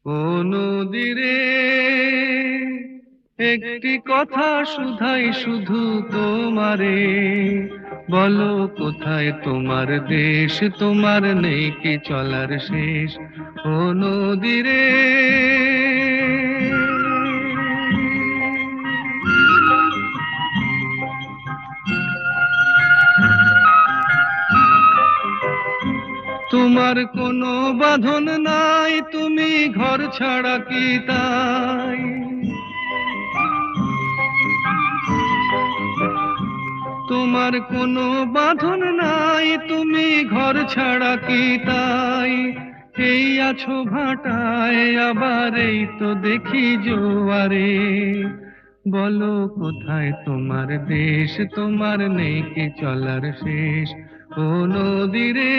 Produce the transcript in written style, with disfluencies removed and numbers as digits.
ও নদীরে একটি কথা শুধাই শুধু তোমারে, বলো কোথায় তোমার দেশ, তোমার নেই কি চলার শেষ। ও নদীরে তোমার কোনো বাঁধন নাই, তুমি ঘর ছাড়া কি তাই। তোমার কোনো বাঁধন নাই, তুমি ঘর ছাড়া কি তাই। এই আছো ভাটায়, আবার এই তো দেখি জোয়ারে, বলো কোথায় তোমার দেশ, তোমার নেই কি চলার শেষ। ও নদীরে